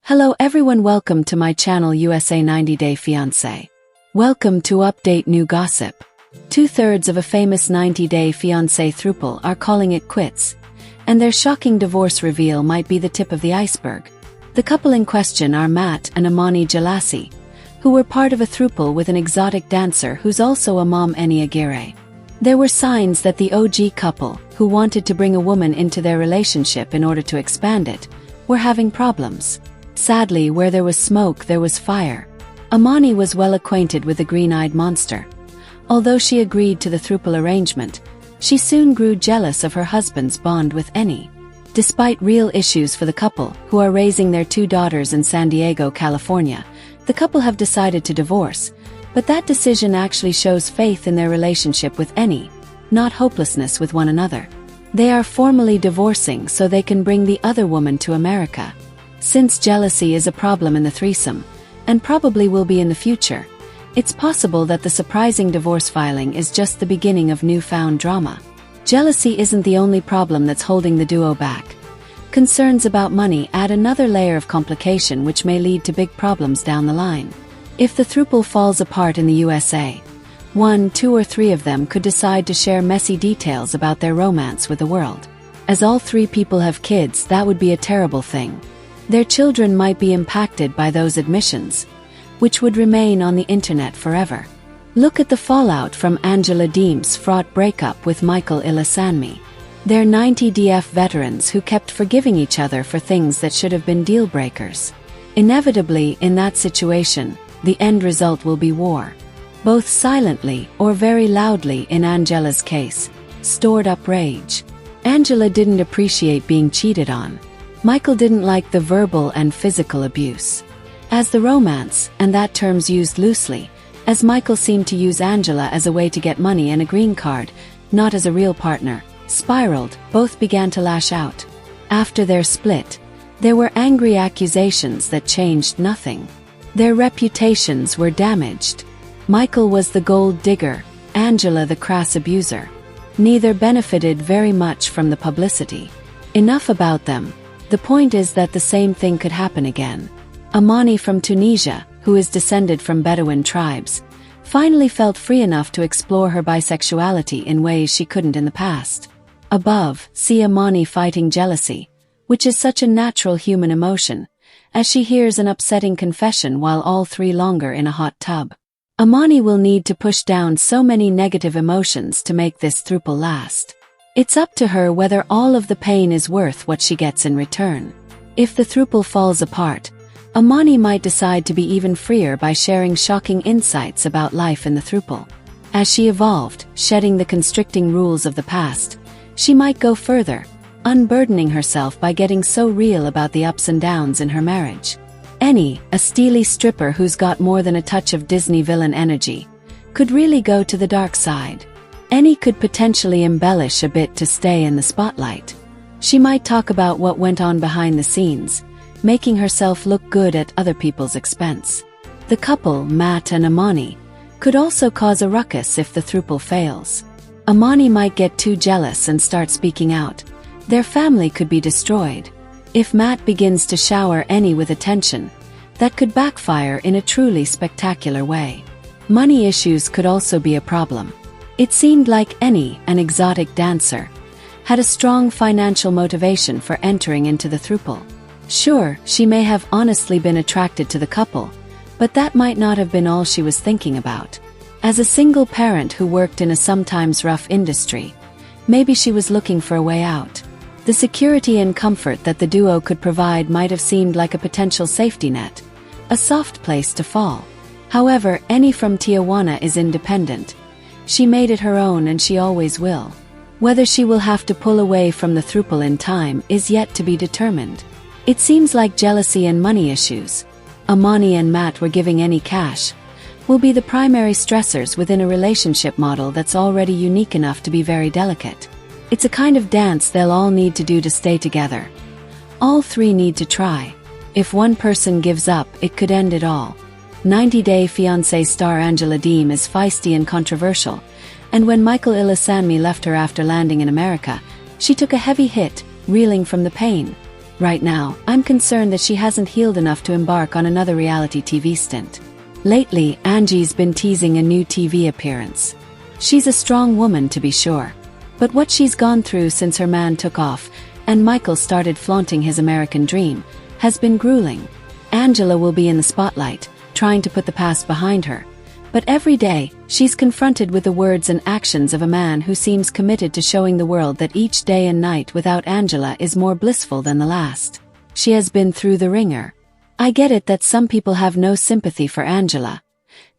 Hello everyone, welcome to my channel USA 90 Day Fiancé. Welcome to update new gossip. 2/3 of a famous 90-day fiancé throuple are calling it quits, and their shocking divorce reveal might be the tip of the iceberg. The couple in question are Matt and Imani Jelassi, who were part of a throuple with an exotic dancer who's also a mom, Eni Aguirre. There were signs that the OG couple, who wanted to bring a woman into their relationship in order to expand it, were having problems. Sadly, where there was smoke, there was fire. Imani was well acquainted with the green-eyed monster. Although she agreed to the throuple arrangement, she soon grew jealous of her husband's bond with Eni. Despite real issues for the couple, who are raising their 2 daughters in San Diego, California, the couple have decided to divorce, but that decision actually shows faith in their relationship with Eni, not hopelessness with one another. They are formally divorcing so they can bring the other woman to America. Since jealousy is a problem in the threesome, and probably will be in the future, it's possible that the surprising divorce filing is just the beginning of newfound drama. Jealousy isn't the only problem that's holding the duo back. Concerns about money add another layer of complication which may lead to big problems down the line. If the throuple falls apart in the USA, 1, 2 or 3 of them could decide to share messy details about their romance with the world. As all 3 people have kids, that would be a terrible thing. Their children might be impacted by those admissions, which would remain on the internet forever. Look at the fallout from Angela Deem's fraught breakup with Michael Ilasanmi. They're 90DF veterans who kept forgiving each other for things that should have been deal breakers. Inevitably, in that situation, the end result will be war. Both silently or very loudly in Angela's case, stored up rage. Angela didn't appreciate being cheated on. Michael didn't like the verbal and physical abuse. As the romance, and that term's used loosely, as Michael seemed to use Angela as a way to get money and a green card, not as a real partner, spiraled, both began to lash out. After their split, there were angry accusations that changed nothing. Their reputations were damaged. Michael was the gold digger, Angela the crass abuser. Neither benefited very much from the publicity. Enough about them. The point is that the same thing could happen again. Imani from Tunisia, who is descended from Bedouin tribes, finally felt free enough to explore her bisexuality in ways she couldn't in the past. Above, see Imani fighting jealousy, which is such a natural human emotion, as she hears an upsetting confession while all 3 longer in a hot tub. Imani will need to push down so many negative emotions to make this throuple last. It's up to her whether all of the pain is worth what she gets in return. If the throuple falls apart, Imani might decide to be even freer by sharing shocking insights about life in the throuple. As she evolved, shedding the constricting rules of the past, she might go further, unburdening herself by getting so real about the ups and downs in her marriage. Eni, a steely stripper who's got more than a touch of Disney villain energy, could really go to the dark side. Eni could potentially embellish a bit to stay in the spotlight. She might talk about what went on behind the scenes, making herself look good at other people's expense. The couple, Matt and Imani, could also cause a ruckus if the throuple fails. Imani might get too jealous and start speaking out. Their family could be destroyed. If Matt begins to shower Eni with attention, that could backfire in a truly spectacular way. Money issues could also be a problem. It seemed like Eni, an exotic dancer, had a strong financial motivation for entering into the throuple. Sure, she may have honestly been attracted to the couple, but that might not have been all she was thinking about. As a single parent who worked in a sometimes rough industry, maybe she was looking for a way out. The security and comfort that the duo could provide might have seemed like a potential safety net, a soft place to fall. However, Eni from Tijuana is independent. She made it her own and she always will. Whether she will have to pull away from the throuple in time is yet to be determined. It seems like jealousy and money issues, Imani and Matt were giving Eni cash, will be the primary stressors within a relationship model that's already unique enough to be very delicate. It's a kind of dance they'll all need to do to stay together. All 3 need to try. If one person gives up, it could end it all. 90 Day Fiancé star Angela Deem is feisty and controversial, and when Michael Ilasanmi left her after landing in America, she took a heavy hit, reeling from the pain. Right now, I'm concerned that she hasn't healed enough to embark on another reality TV stint. Lately, Angie's been teasing a new TV appearance. She's a strong woman to be sure. But what she's gone through since her man took off, and Michael started flaunting his American dream, has been grueling. Angela will be in the spotlight, trying to put the past behind her. But every day, she's confronted with the words and actions of a man who seems committed to showing the world that each day and night without Angela is more blissful than the last. She has been through the ringer. I get it that some people have no sympathy for Angela.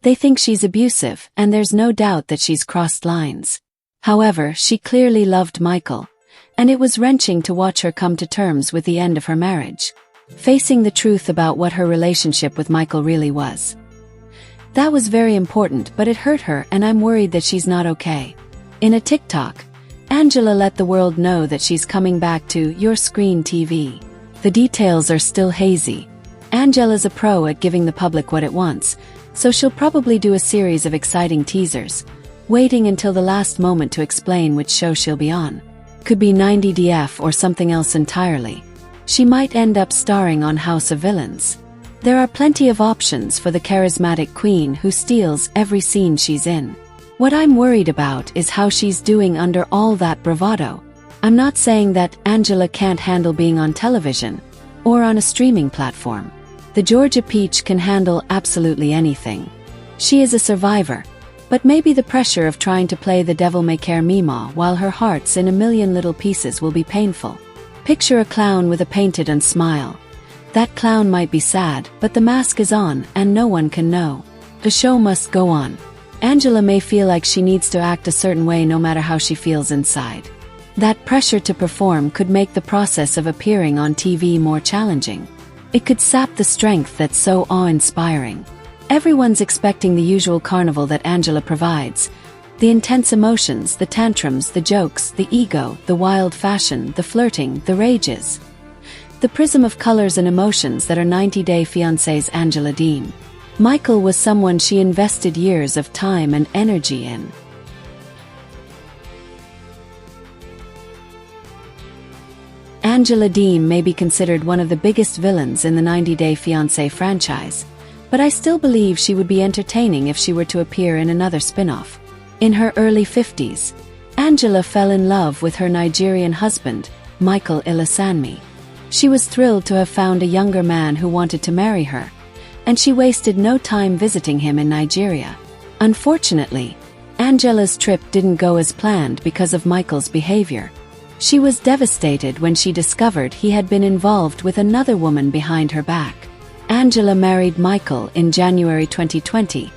They think she's abusive, and there's no doubt that she's crossed lines. However, she clearly loved Michael, and it was wrenching to watch her come to terms with the end of her marriage, facing the truth about what her relationship with Michael really was. That was very important, but it hurt her, and I'm worried that she's not okay. In a TikTok, Angela let the world know that she's coming back to Your Screen TV. The details are still hazy. Angela's a pro at giving the public what it wants, so she'll probably do a series of exciting teasers, waiting until the last moment to explain which show she'll be on. Could be 90DF or something else entirely. She might end up starring on House of Villains. There are plenty of options for the charismatic queen who steals every scene she's in. What I'm worried about is how she's doing under all that bravado. I'm not saying that Angela can't handle being on television or on a streaming platform. The Georgia Peach can handle absolutely anything. She is a survivor, but maybe the pressure of trying to play the devil may care Mima while her heart's in a million little pieces will be painful. Picture a clown with a painted-on smile. That clown might be sad, but the mask is on, and no one can know. The show must go on. Angela may feel like she needs to act a certain way no matter how she feels inside. That pressure to perform could make the process of appearing on TV more challenging. It could sap the strength that's so awe-inspiring. Everyone's expecting the usual carnival that Angela provides. The intense emotions, the tantrums, the jokes, the ego, the wild fashion, the flirting, the rages. The prism of colors and emotions that are 90 Day Fiancé's Angela Dean. Michael was someone she invested years of time and energy in. Angela Dean may be considered one of the biggest villains in the 90 Day Fiancé franchise, but I still believe she would be entertaining if she were to appear in another spin-off. In her early 50s, Angela fell in love with her Nigerian husband, Michael Ilasanmi. She was thrilled to have found a younger man who wanted to marry her, and she wasted no time visiting him in Nigeria. Unfortunately, Angela's trip didn't go as planned because of Michael's behavior. She was devastated when she discovered he had been involved with another woman behind her back. Angela married Michael in January 2020,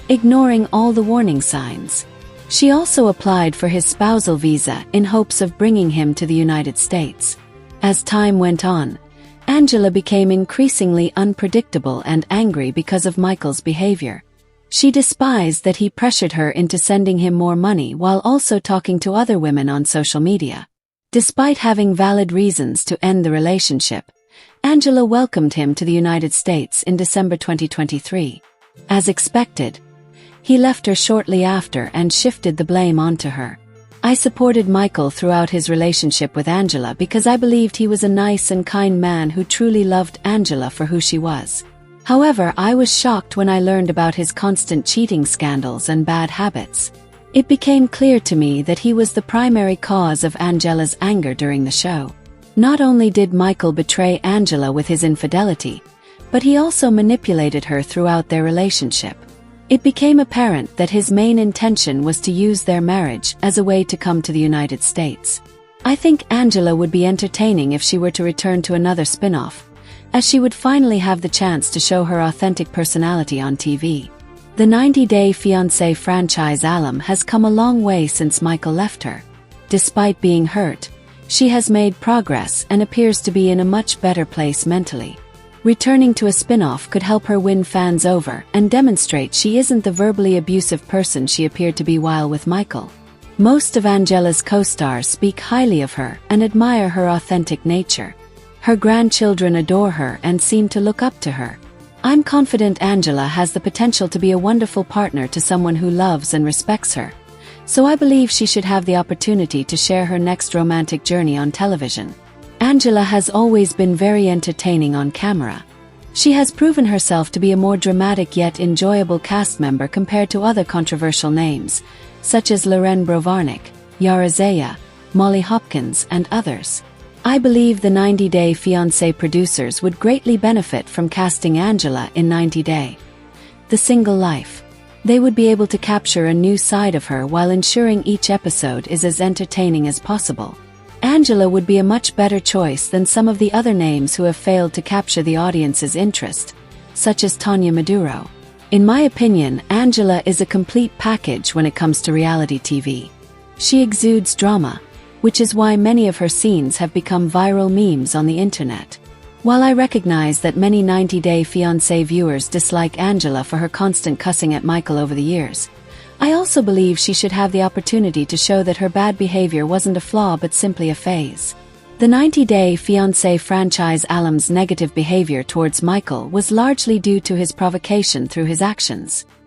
ignoring all the warning signs. She also applied for his spousal visa in hopes of bringing him to the United States. As time went on, Angela became increasingly unpredictable and angry because of Michael's behavior. She despised that he pressured her into sending him more money while also talking to other women on social media. Despite having valid reasons to end the relationship, Angela welcomed him to the United States in December 2023. As expected, he left her shortly after and shifted the blame onto her. I supported Michael throughout his relationship with Angela because I believed he was a nice and kind man who truly loved Angela for who she was. However, I was shocked when I learned about his constant cheating scandals and bad habits. It became clear to me that he was the primary cause of Angela's anger during the show. Not only did Michael betray Angela with his infidelity, but he also manipulated her throughout their relationship. It became apparent that his main intention was to use their marriage as a way to come to the United States. I think Angela would be entertaining if she were to return to another spin-off, as she would finally have the chance to show her authentic personality on TV. The 90 Day Fiancé franchise alum has come a long way since Michael left her. Despite being hurt, she has made progress and appears to be in a much better place mentally. Returning to a spin-off could help her win fans over and demonstrate she isn't the verbally abusive person she appeared to be while with Michael. Most of Angela's co-stars speak highly of her and admire her authentic nature. Her grandchildren adore her and seem to look up to her. I'm confident Angela has the potential to be a wonderful partner to someone who loves and respects her, so I believe she should have the opportunity to share her next romantic journey on television. Angela has always been very entertaining on camera. She has proven herself to be a more dramatic yet enjoyable cast member compared to other controversial names, such as Lorraine Brovarnik, Yara Zaya, Molly Hopkins, and others. I believe the 90 Day Fiancé producers would greatly benefit from casting Angela in 90 Day. The Single Life. They would be able to capture a new side of her while ensuring each episode is as entertaining as possible. Angela would be a much better choice than some of the other names who have failed to capture the audience's interest, such as Tanya Maduro. In my opinion, Angela is a complete package when it comes to reality TV. She exudes drama, which is why many of her scenes have become viral memes on the internet. While I recognize that many 90 Day Fiancé viewers dislike Angela for her constant cussing at Michael over the years, I also believe she should have the opportunity to show that her bad behavior wasn't a flaw but simply a phase. The 90 Day Fiancé franchise alum's negative behavior towards Michael was largely due to his provocation through his actions.